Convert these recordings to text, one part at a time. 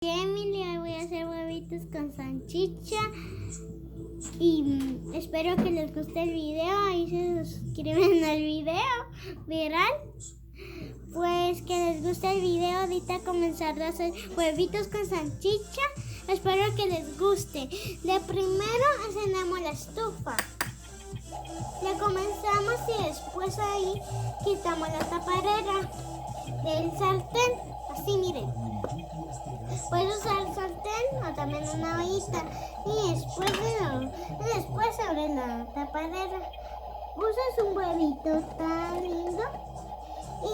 Emilia, voy a hacer huevitos con salchicha y espero que les guste el video. Ahí se suscriben al video, verán. Pues que les guste el video. Ahorita comenzar a hacer huevitos con salchicha. Espero que les guste. De primero encendemos la estufa. Le comenzamos y después ahí quitamos la tapadera del sartén. Así, miren. Puedes usar el sartén o también una ollita y después abres la tapadera. Usas un huevito tan lindo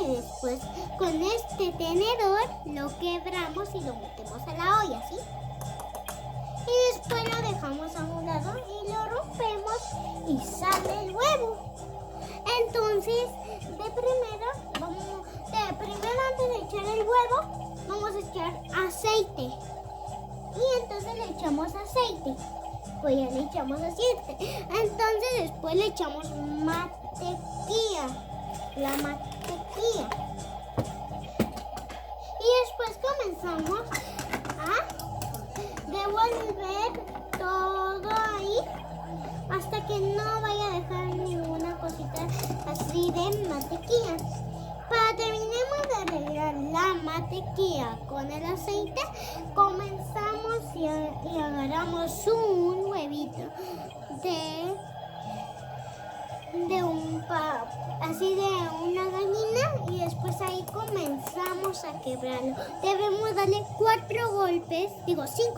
y después con este tenedor lo quebramos y lo metemos a la olla, ¿sí? Y después lo dejamos a un lado y lo rompemos y sale el huevo. Entonces, primero antes de echar el huevo, vamos a echar aceite. Y entonces le echamos aceite. Pues ya le echamos aceite. Entonces después le echamos mantequilla. La mantequilla. Y después comenzamos a devolver todo ahí hasta que no vaya a dejar ninguna cosita así de mantequilla. Para terminemos de arreglar la mantequilla con el aceite, comenzamos y agarramos un huevito así de una gallina y después ahí comenzamos a quebrarlo. Debemos darle 5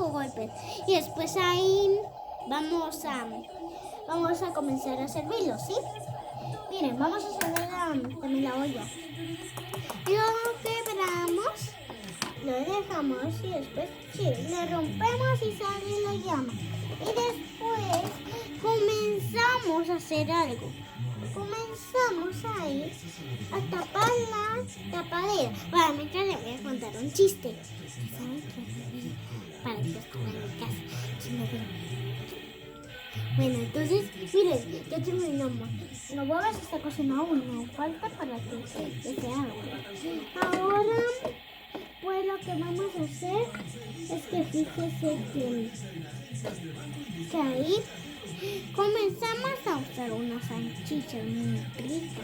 golpes y después ahí vamos a comenzar a servirlo, ¿sí? Miren, vamos a servir también la olla. Lo quebramos, lo dejamos y después le rompemos y sale la llama. Y después comenzamos a hacer algo. Comenzamos ahí a tapar la tapadera. Bueno, mientras le voy a contar un chiste. ¿Saben qué? Para que estén en mi casa. Bueno, entonces, miren, ya terminamos. Los huevos está cocinado aún, no falta para que se haga. Ahora, pues lo que vamos a hacer es que fíjese que ahí comenzamos a usar una salchicha muy rica.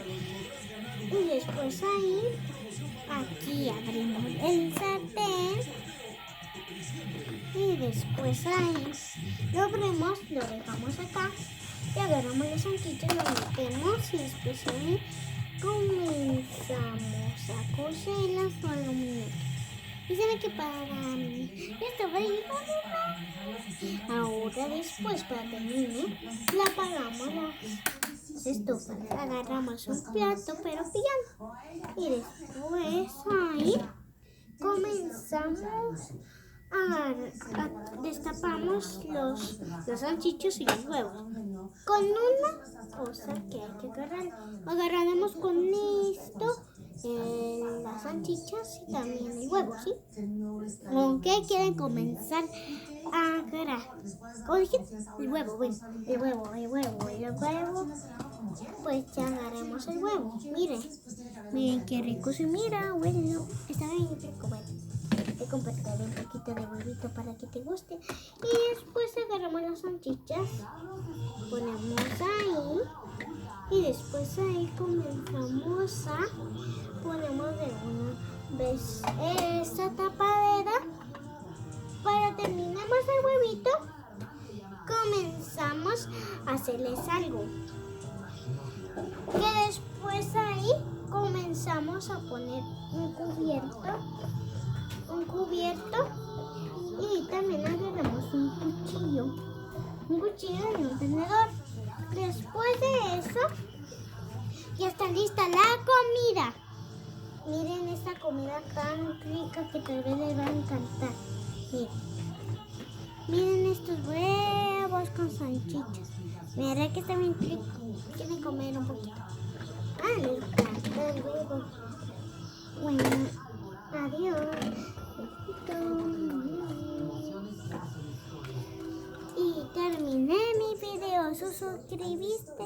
Y después ahí, aquí abrimos el sartén. Y después ahí lo abrimos, lo dejamos acá y agarramos la salchicha, lo metemos y después ahí comenzamos a cocerla solo un minuto. Y se ve que para mí esto va a ir. Ahora después para terminar la apagamos las estufas, agarramos un plato pero pillado y después ahí comenzamos destapamos los salchichos y los huevos con una cosa que hay que agarrar. Agarraremos con esto las salchichas y también el huevo, ¿sí? ¿Con qué quieren comenzar a agarrar? ¿Cómo dije? El huevo, bueno, el huevo. Pues ya agarramos el huevo. Miren qué rico se mira. Bueno, está bien rico, bueno. Te compartiré un poquito de huevito para que te guste. Y después agarramos las salchichas, ponemos ahí y después ahí comenzamos ponemos de una vez esta tapadera. Para terminamos el huevito, comenzamos a hacerles algo. Que después ahí comenzamos a poner un cubierto y también agarramos un cuchillo y un tenedor. Después de eso ya está lista la comida. Miren esta comida tan rica que tal vez les va a encantar. Miren estos huevos con salchichas. Miren que está bien rico. Quieren comer un poquito. Les encanta el huevo. Bueno, adiós. Y terminé mi video. Suscribiste.